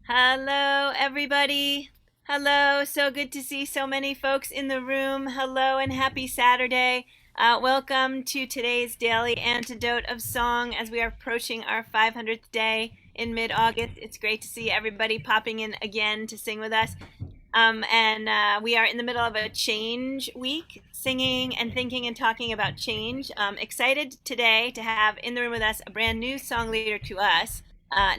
Hello, everybody. Hello, so good to see so many folks in the room. Hello, and happy Saturday. Welcome to today's Daily Antidote of Song as we are approaching our 500th day in mid-August. It's great to see everybody popping in again to sing with us. We are in the middle of a change week, singing and thinking and talking about change. Excited today to have in the room with us a brand new song leader to us,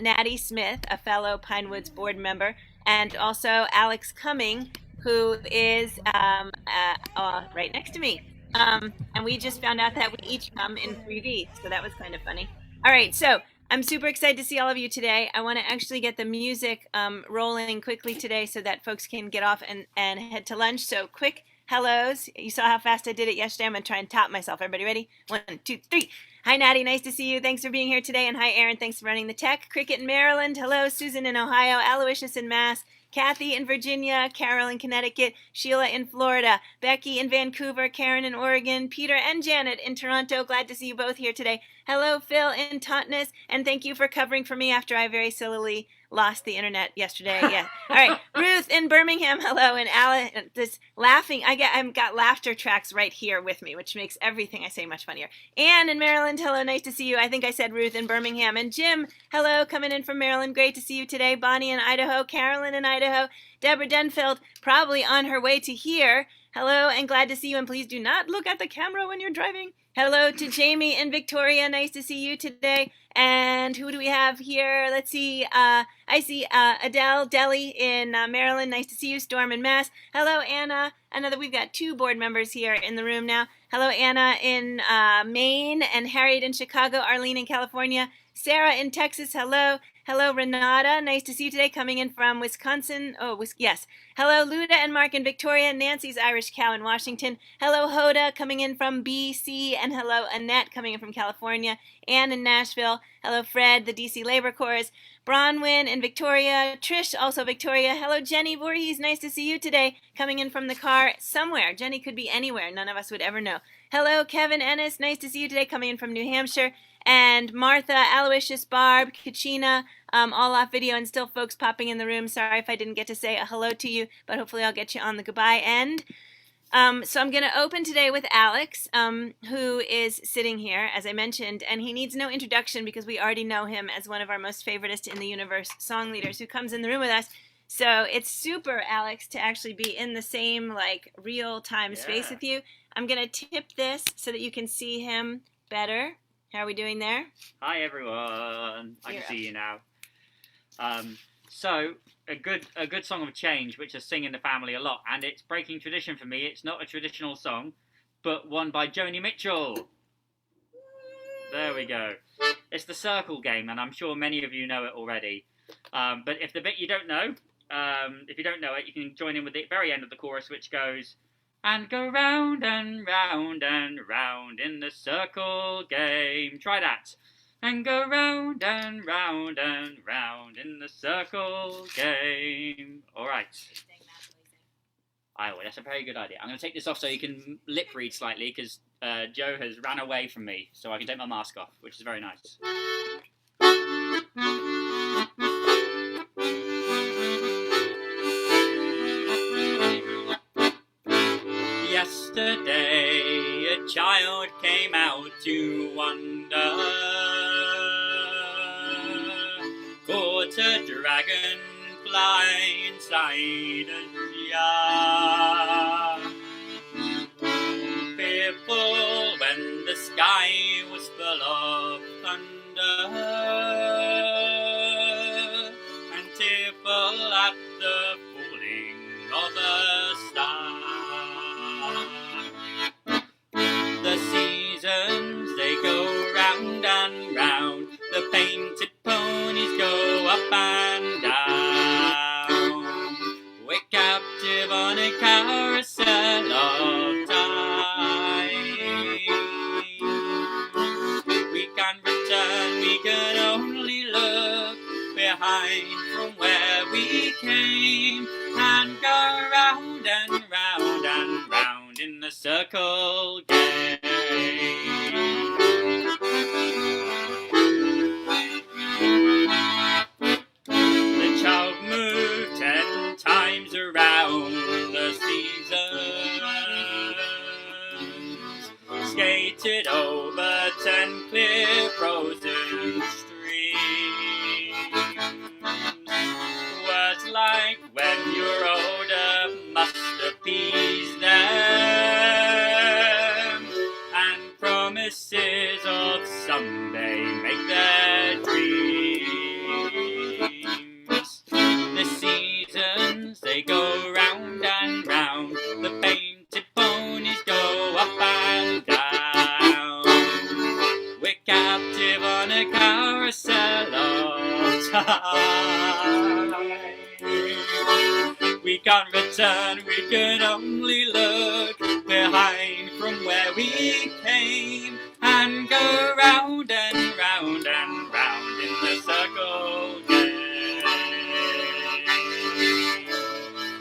Natty Smith, a fellow Pinewoods board member, and also Alex Cumming, who is right next to me. And we just found out that we each come in 3D, so that was kind of funny. All right, so I'm super excited to see all of you today. I want to actually get the music rolling quickly today so that folks can get off and head to lunch. So quick hellos. You saw how fast I did it yesterday. I'm going to try and top myself. Everybody ready? 1, 2, 3. Hi, Natty. Nice to see you. Thanks for being here today. And hi, Aaron. Thanks for running the tech. Cricket in Maryland. Hello, Susan in Ohio. Aloysius in Mass. Kathy in Virginia, Carol in Connecticut, Sheila in Florida, Becky in Vancouver, Karen in Oregon, Peter and Janet in Toronto. Glad to see you both here today. Hello, Phil in Taunton, and thank you for covering for me after I very sillily lost the internet yesterday. Yeah. All right. Ruth in Birmingham. Hello. And Alice, this laughing. I've got laughter tracks right here with me, which makes everything I say much funnier. Anne in Maryland. Hello. Nice to see you. I think I said Ruth in Birmingham. And Jim. Hello. Coming in from Maryland. Great to see you today. Bonnie in Idaho. Carolyn in Idaho. Deborah Denfeld, probably on her way to here. Hello, and glad to see you. And please do not look at the camera when you're driving. Hello to Jamie in Victoria. Nice to see you today. And who do we have here? Let's see. I see Adele Deli in Maryland. Nice to see you. Storm in Mass. Hello, Anna. I know that we've got 2 board members here in the room now. Hello, Anna in Maine, and Harriet in Chicago, Arlene in California, Sarah in Texas. Hello. Hello, Renata. Nice to see you today, coming in from Wisconsin. Oh, yes. Hello, Luda and Mark in Victoria. Nancy's Irish Cow in Washington. Hello, Hoda, coming in from BC. And hello, Annette, coming in from California. Ann in Nashville. Hello, Fred, the DC Labor Corps. Bronwyn in Victoria. Trish, also Victoria. Hello, Jenny Voorhees. Nice to see you today, coming in from the car somewhere. Jenny could be anywhere. None of us would ever know. Hello, Kevin Ennis. Nice to see you today, coming in from New Hampshire. And Martha, Aloysius, Barb, Kachina, all off video, and still folks popping in the room. Sorry if I didn't get to say a hello to you, but hopefully I'll get you on the goodbye end. So I'm going to open today with Alex, who is sitting here, as I mentioned, and he needs no introduction because we already know him as one of our most favoritist in the universe song leaders who comes in the room with us. So it's super, Alex, to actually be in the same real-time space with you. I'm going to tip this so that you can see him better. How are we doing there? Hi everyone. I can see you now. So a good song of change, which I sing in the family a lot, and it's breaking tradition for me. It's not a traditional song, but one by Joni Mitchell. There we go. It's the circle game, and I'm sure many of you know it already. But if the bit you don't know, if you don't know it, you can join in with the very end of the chorus, which goes, and go round and round and round in the circle game. Try that. And go round and round and round in the circle game. All right. Oh, that's a very good idea. I'm going to take this off so you can lip read slightly because Joe has ran away from me, so I can take my mask off, which is very nice. Yesterday a child came out to wander, caught a dragonfly inside a jar. Fearful when the sky was full of thunder, and tearful at the falling of a star. The seasons, they go round and round, the painted ponies go up and down. We're captive on a carousel of time. We can't return, we can only look behind from where we came, and go round and round and round in the circle game. The child skated over 10 clear frozen streams. Words like when you're older must appease them, and promises of someday make their dreams. The seasons, they go round and round, the painted ponies go up and down. We're captive on a carousel of time. We can't return, we can only look behind from where we came, and go round and round and round in the circle game.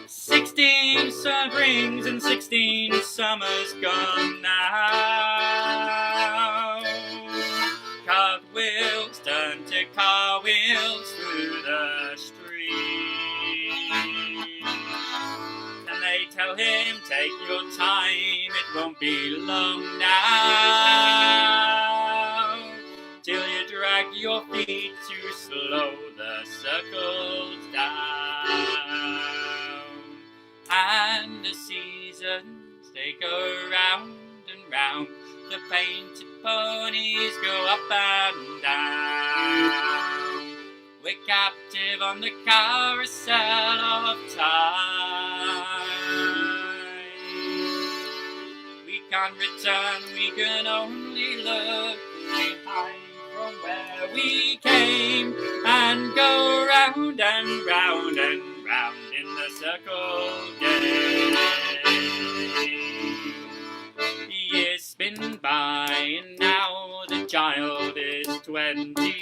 16 springs and 16 summers gone now. Cartwheels turn to car wheels through the street. And they tell him, take your time, it won't be long now, till you drag your feet to slow the circles down. And the seasons, they go round and round, the painted ponies go up and down. We're captive on the carousel of time. We can't return, we can only look behind from where we came, and go round and round and round in the circle game. Years spin by, and now the child is 20.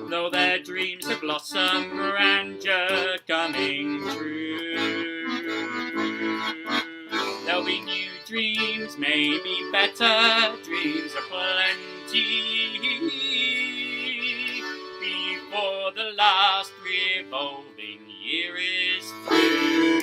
Though their dreams of blossom grandeur coming true, there'll be new dreams, maybe better dreams aplenty, before the last revolving year is through.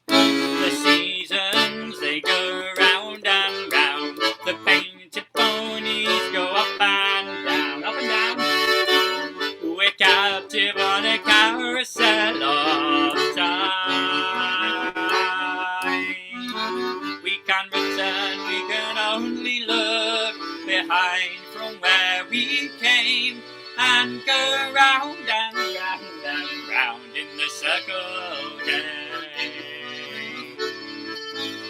The seasons, they go round and round, the painted ponies go up and down, up and down. We're captive on a carousel of time. We can't return, we can only look behind from where we came, and go round and round and round in the circle game.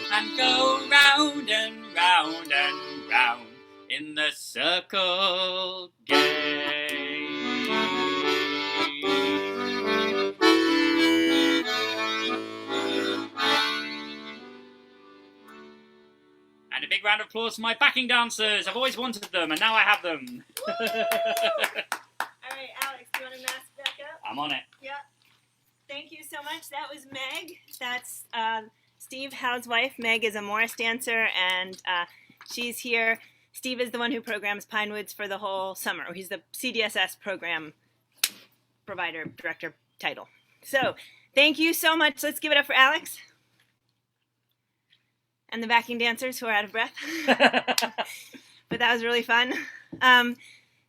And go round and round and round in the circle game. And a big round of applause for my backing dancers. I've always wanted them, and now I have them. All right, Alex, do you want to mask back up? I'm on it. Yep. Thank you so much. That was Meg. That's Steve Howe's wife. Meg is a Morris dancer, and she's here. Steve is the one who programs Pinewoods for the whole summer. He's the CDSS program provider, director title. So thank you so much. Let's give it up for Alex. And the backing dancers who are out of breath. But that was really fun.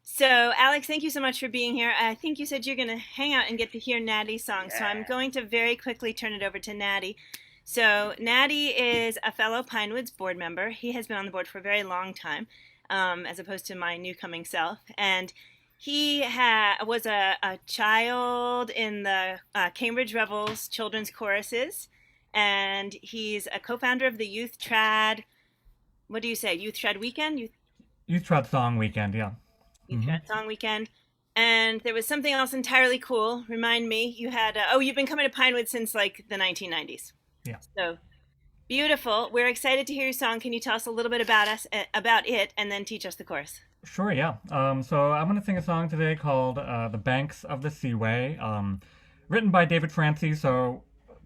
So Alex, thank you so much for being here. I think you said you're going to hang out and get to hear Natty's song. Yeah. So I'm going to very quickly turn it over to Natty. So Natty is a fellow Pinewoods board member. He has been on the board for a very long time, as opposed to my new coming self. And he was a child in the Cambridge Rebels children's choruses. And he's a co-founder of the Youth Trad, what do you say, Youth Trad Weekend? Youth Trad Song Weekend, yeah. Youth Trad Song Weekend. And there was something else entirely cool. Remind me, you had, you've been coming to Pinewood since like the 1990s. Yeah. So beautiful. We're excited to hear your song. Can you tell us a little bit about it, and then teach us the chorus? Sure, yeah. So I'm going to sing a song today called The Banks of the Seaway, written by David Francie, so,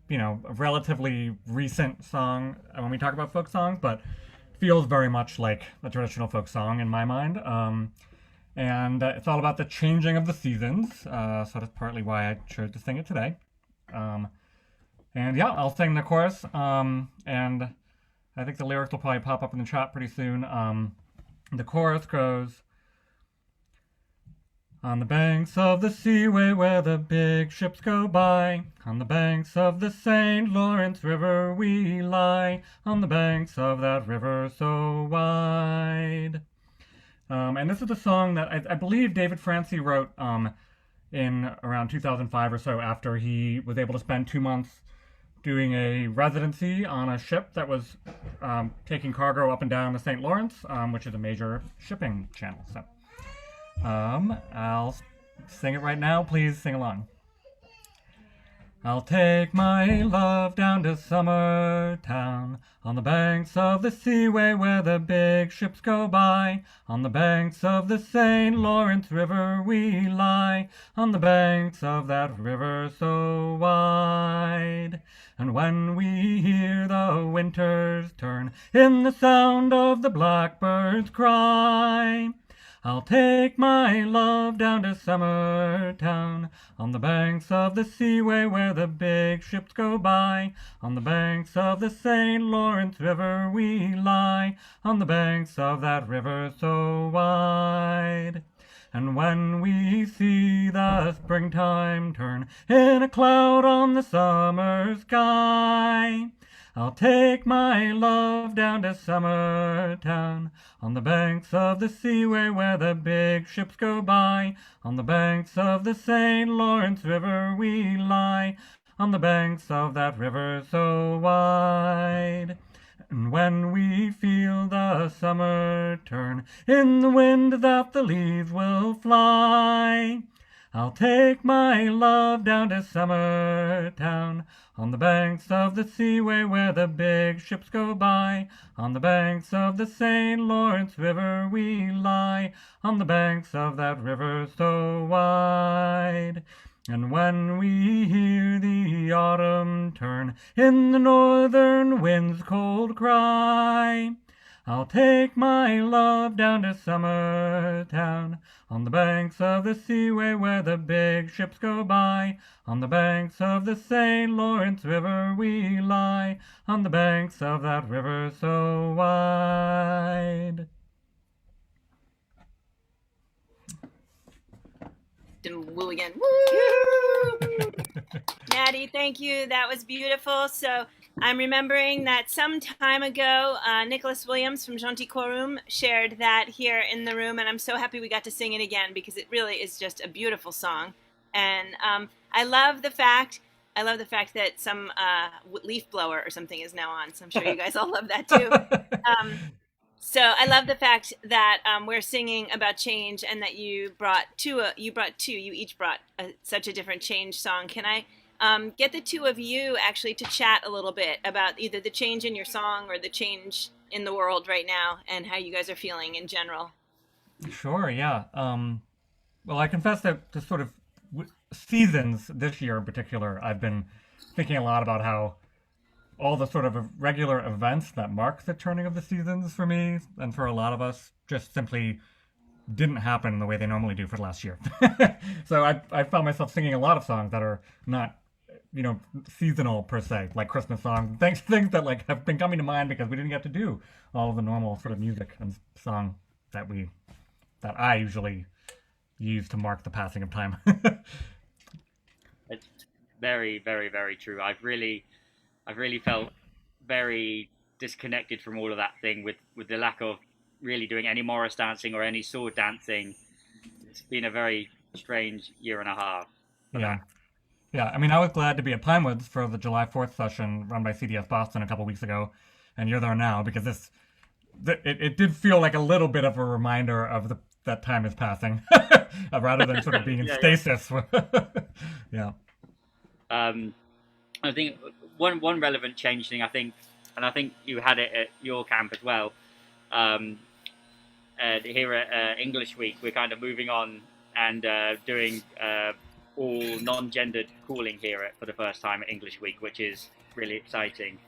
you know, a relatively recent song when we talk about folk songs, but feels very much like a traditional folk song in my mind. And it's all about the changing of the seasons, so that's partly why I chose to sing it today. And yeah, I'll sing the chorus. And I think the lyrics will probably pop up in the chat pretty soon. The chorus goes, on the banks of the Seaway where the big ships go by, on the banks of the St. Lawrence River we lie, on the banks of that river so wide. And this is a song that I believe David Francie wrote in around 2005 or so, after he was able to spend 2 months doing a residency on a ship that was taking cargo up and down the St. Lawrence, which is a major shipping channel. So I'll sing it right now. Please sing along. I'll take my love down to Summertown, on the banks of the Seaway where the big ships go by, on the banks of the St. Lawrence River we lie, on the banks of that river so wide. And when we hear the winters turn in the sound of the blackbird's cry, I'll take my love down to Summertown, on the banks of the Seaway where the big ships go by, on the banks of the St. Lawrence River we lie, on the banks of that river so wide. And when we see the springtime turn in a cloud on the summer sky, I'll take my love down to Summertown, on the banks of the Seaway where the big ships go by, on the banks of the St. Lawrence River we lie, on the banks of that river so wide. And when we feel the summer turn in the wind that the leaves will fly, I'll take my love down to Summertown, on the banks of the Seaway where the big ships go by, on the banks of the St. Lawrence River we lie, on the banks of that river so wide. And when we hear the autumn turn in the northern wind's cold cry, I'll take my love down to Summertown, on the banks of the Seaway where the big ships go by, on the banks of the St. Lawrence River we lie, on the banks of that river so wide. Woo again. Woo! Natty, thank you. That was beautiful. So I'm remembering that some time ago, Nicholas Williams from Gentil Quorum shared that here in the room, and I'm so happy we got to sing it again because it really is just a beautiful song. And I love the fact that some leaf blower or something is now on. So I'm sure you guys all love that too. So I love the fact that we're singing about change, and that you each brought such a different change song. Can I get the two of you actually to chat a little bit about either the change in your song or the change in the world right now, and how you guys are feeling in general? Sure, yeah. Well, I confess that the sort of seasons this year in particular, I've been thinking a lot about how all the sort of regular events that mark the turning of the seasons for me and for a lot of us just simply didn't happen the way they normally do for the last year. So I found myself singing a lot of songs that are not, seasonal per se, like Christmas songs, things that like have been coming to mind because we didn't get to do all of the normal sort of music and song that I usually use to mark the passing of time. It's very, very, very true. I've really felt very disconnected from all of that thing with the lack of really doing any Morris dancing or any sword dancing. It's been a very strange year and a half. Yeah. Yeah, I mean, I was glad to be at Pinewoods for the July 4th session run by CDS Boston a couple weeks ago, and you're there now because it did feel like a little bit of a reminder of that time is passing, rather than sort of being in stasis. Yeah. I think one relevant change thing, I think you had it at your camp as well. Here at English Week, we're kind of moving on and doing all non-gendered calling here for the first time at English Week, which is really exciting.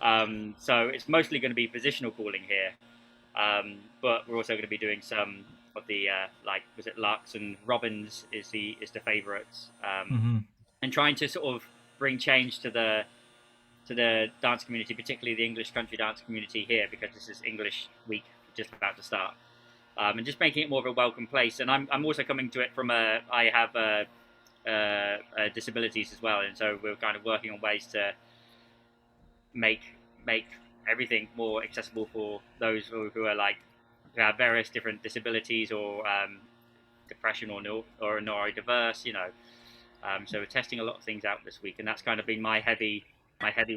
So it's mostly going to be positional calling here, but we're also going to be doing some of the was it Larks and Robins is the favourites, and trying to sort of bring change to the dance community, particularly the English country dance community here, because this is English Week just about to start, and just making it more of a welcome place. And I'm also coming to it from I have disabilities as well, and so we're kind of working on ways to make everything more accessible for those who are who have various different disabilities or depression or neurodiverse, so we're testing a lot of things out this week, and that's kind of been my heavy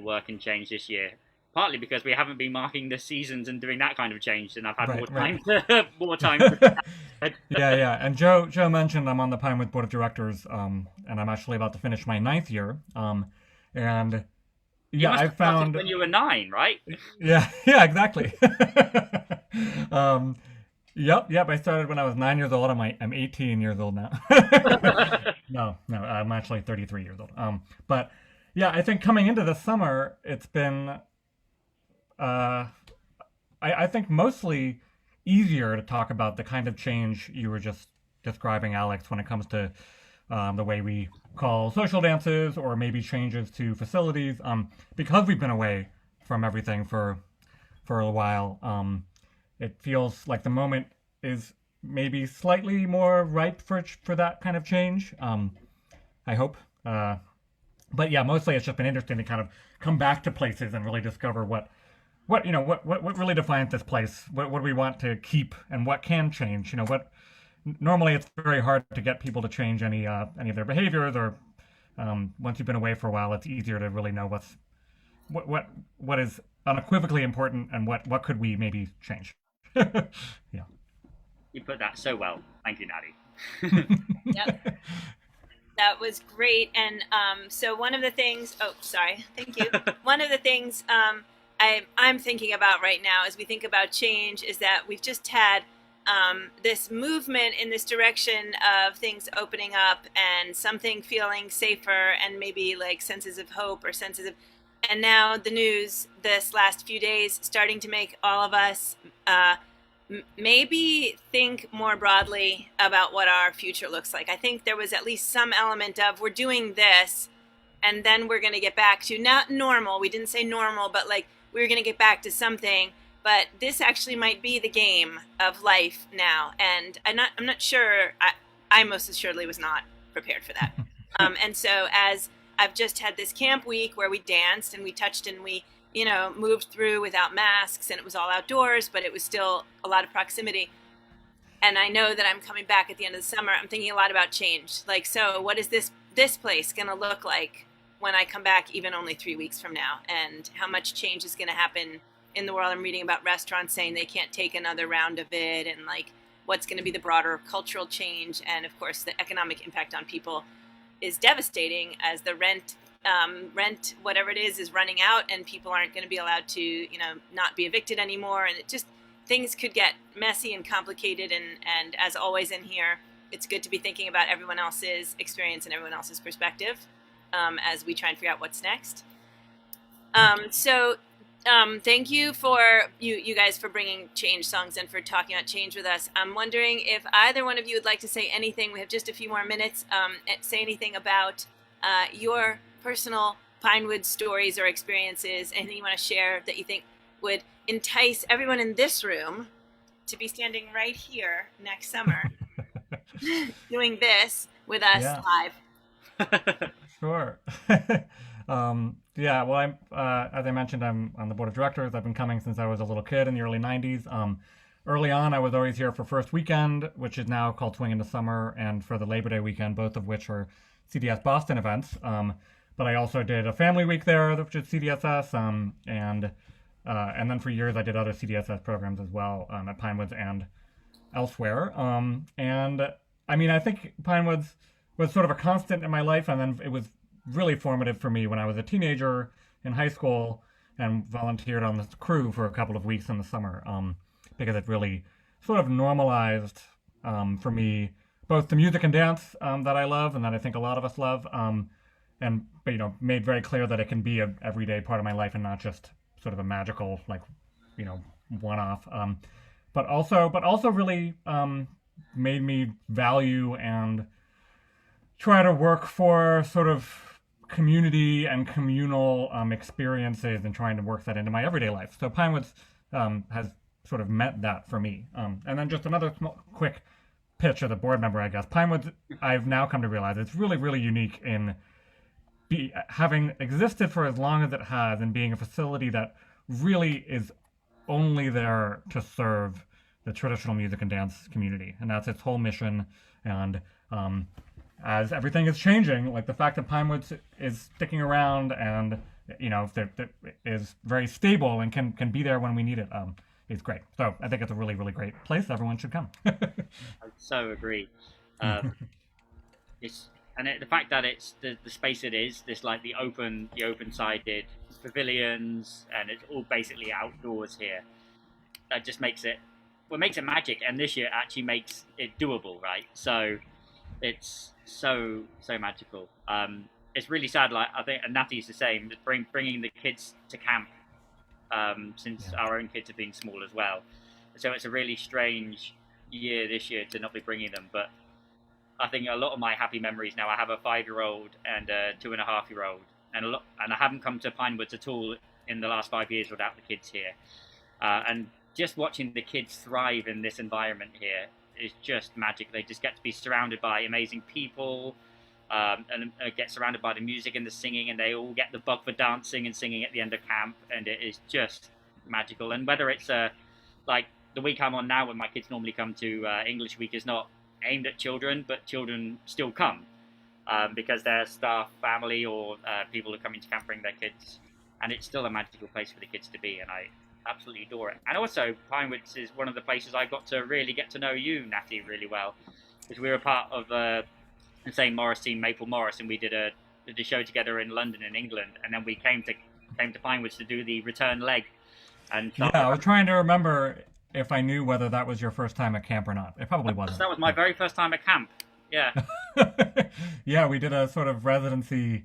work and change this year. Partly because we haven't been marking the seasons and doing that kind of change, and I've had more time. Yeah. And Joe mentioned I'm on the Pinewood Board of Directors, and I'm actually about to finish my 9th year. And yeah, I found when you were 9, right? Yeah, exactly. Yep. I started when I was 9 years old. I'm 18 years old now. No, I'm actually 33 years old. But yeah, I think coming into the summer, it's been, I think mostly easier to talk about the kind of change you were just describing, Alex, when it comes to the way we call social dances or maybe changes to facilities, because we've been away from everything for a while. It feels like the moment is maybe slightly more ripe for that kind of change. I hope. But yeah, mostly it's just been interesting to kind of come back to places and really discover what really defines this place. What do we want to keep, and what can change? Normally it's very hard to get people to change any of their behaviors, or once you've been away for a while, it's easier to really know what is unequivocally important, and what could we maybe change. Yeah. You put that so well. Thank you, Natty. Yep. That was great. And so one of the things, thank you. One of the things I'm thinking about right now as we think about change is that we've just had this movement in this direction of things opening up and something feeling safer, and maybe like senses of hope or and now the news this last few days starting to make all of us maybe think more broadly about what our future looks like. I think there was at least some element of, we're doing this and then we're going to get back to not normal. We didn't say normal, but like we're going to get back to something. But this actually might be the game of life now. And I'm not sure. I most assuredly was not prepared for that. And so as I've just had this camp week where we danced and we touched and we moved through without masks, and it was all outdoors, but it was still a lot of proximity. And I know that I'm coming back at the end of the summer. I'm thinking a lot about change. Like, so what is this place going to look like when I come back, even only 3 weeks from now? And how much change is going to happen in the world? I'm reading about restaurants saying they can't take another round of it, and like what's going to be the broader cultural change. And of course, the economic impact on people is devastating as the rent, whatever it is running out, and people aren't going to be allowed to, not be evicted anymore. And it just, things could get messy and complicated. And as always in here, it's good to be thinking about everyone else's experience and everyone else's perspective as we try and figure out what's next. Thank you for you guys for bringing change songs and for talking about change with us. I'm wondering if either one of you would like to say anything. We have just a few more minutes. Say anything about your personal Pinewood stories or experiences, anything you want to share that you think would entice everyone in this room to be standing right here next summer doing this with us live. Sure. Yeah, well, I'm as I mentioned, I'm on the board of directors. I've been coming since I was a little kid in the early 90s. Early on, I was always here for First Weekend, which is now called Swing into Summer, and for the Labor Day weekend, both of which are CDS Boston events. But I also did a family week there, which is CDSS, and then for years I did other CDSS programs as well at Pinewoods and elsewhere. And I mean, I think Pinewoods was sort of a constant in my life, and then it was really formative for me when I was a teenager in high school and volunteered on the crew for a couple of weeks in the summer, because it really sort of normalized for me both the music and dance that I love and that I think a lot of us love, and made very clear that it can be an everyday part of my life and not just sort of a magical one-off. But also really made me value and try to work for sort of community and communal experiences and trying to work that into my everyday life. So Pinewoods has sort of meant that for me. And then just another quick pitch as a board member, I guess. Pinewoods, I've now come to realize, it's really, really unique in having existed for as long as it has and being a facility that really is only there to serve the traditional music and dance community. And that's its whole mission. And as everything is changing, like the fact that Pinewoods is sticking around and, you know, is very stable and can be there when we need it, is great. So I think it's a really, really great place. Everyone should come. I so agree. The fact that it's the space it is, this like the open-sided pavilions, and it's all basically outdoors here. That just makes it magic, and this year it actually makes it doable, right? So it's so magical. It's really sad. Like I think Natty's the same. Bringing the kids to camp. Since our own kids have been small as well. So it's a really strange year this year to not be bringing them. But I think a lot of my happy memories now, I have a 5-year-old and a 2.5-year-old. And I haven't come to Pinewoods at all in the last 5 years without the kids here. And just watching the kids thrive in this environment here is just magic. They just get to be surrounded by amazing people, and get surrounded by the music and the singing, and they all get the bug for dancing and singing at the end of camp, and it is just magical. And whether it's like the week I'm on now, when my kids normally come to English week, is not aimed at children, but children still come because their staff, family, or people are coming to camp bring their kids, and it's still a magical place for the kids to be, and I absolutely adore it. And also, Pinewoods is one of the places I got to really get to know you, Natty, really well, because we were part of the same Morris team, Maple Morris, and we did a show together in London, in England, and then we came to Pinewoods to do the return leg. And I was trying to remember if I knew whether that was your first time at camp or not. It probably wasn't. That was my very first time at camp. Yeah. Yeah, we did a sort of residency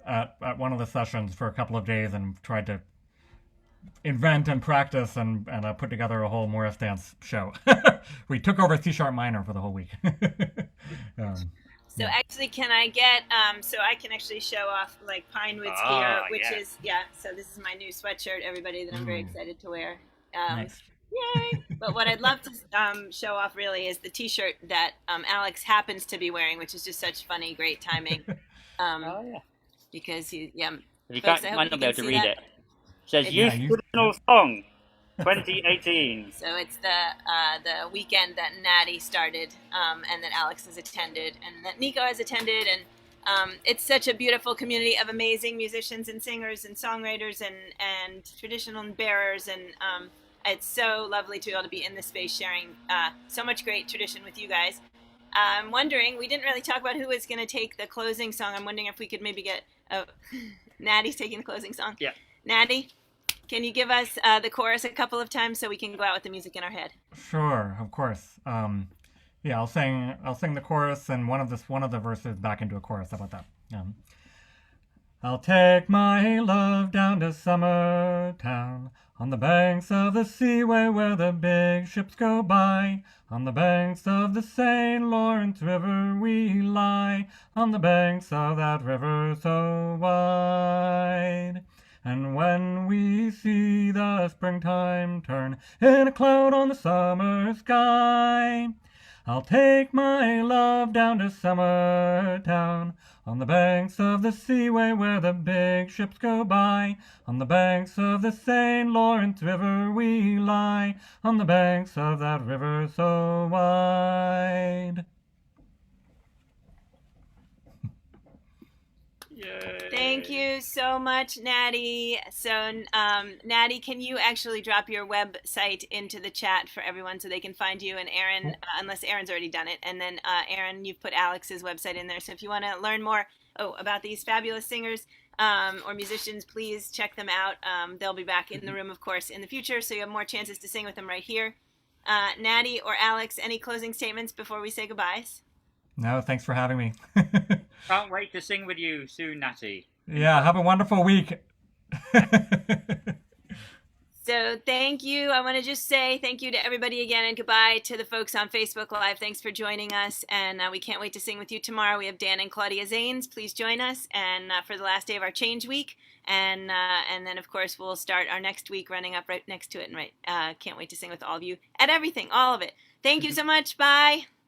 at one of the sessions for a couple of days and tried to invent and practice and put together a whole Morris dance show. We took over C-sharp minor for the whole week. So actually, can I get, so I can actually show off like Pinewoods here, which is, so this is my new sweatshirt, everybody, that I'm very excited to wear. Nice. Yay! But what I'd love to show off really is the t-shirt that Alex happens to be wearing, which is just such funny, great timing. Because you folks, might not be able to read that. it. It says Youth Traditional Song 2018. So it's the weekend that Natty started, and that Alex has attended, and that Nico has attended, and it's such a beautiful community of amazing musicians and singers and songwriters and traditional bearers, and it's so lovely to be able to be in this space sharing so much great tradition with you guys. I'm wondering, we didn't really talk about who was going to take the closing song. I'm wondering if we could maybe get Natty's taking the closing song. Yeah. Natty, can you give us the chorus a couple of times so we can go out with the music in our head? Sure, of course. I'll sing the chorus and one of the verses back into a chorus. How about that? I'll take my love down to Summertown, on the banks of the Seaway where the big ships go by. On the banks of the St. Lawrence River we lie, on the banks of that river so wide. And when we see the springtime turn in a cloud on the summer sky, I'll take my love down to Summertown, on the banks of the Seaway where the big ships go by. On the banks of the St. Lawrence River we lie, on the banks of that river so wide. Yay. Thank you so much, Natty. So, Natty, can you actually drop your website into the chat for everyone so they can find you? And Aaron, unless Aaron's already done it. And then, Aaron, you've put Alex's website in there. So if you want to learn more about these fabulous singers or musicians, please check them out. They'll be back in the room, of course, in the future. So you have more chances to sing with them right here. Natty or Alex, any closing statements before we say goodbyes? No, thanks for having me. Can't wait to sing with you soon, Natty. Yeah, have a wonderful week. So thank you. I want to just say thank you to everybody again, and goodbye to the folks on Facebook Live. Thanks for joining us, and we can't wait to sing with you tomorrow. We have Dan and Claudia Zanes. Please join us, and for the last day of our change week, and then of course we'll start our next week running up right next to it. And can't wait to sing with all of you at everything, all of it. Thank you so much. Bye.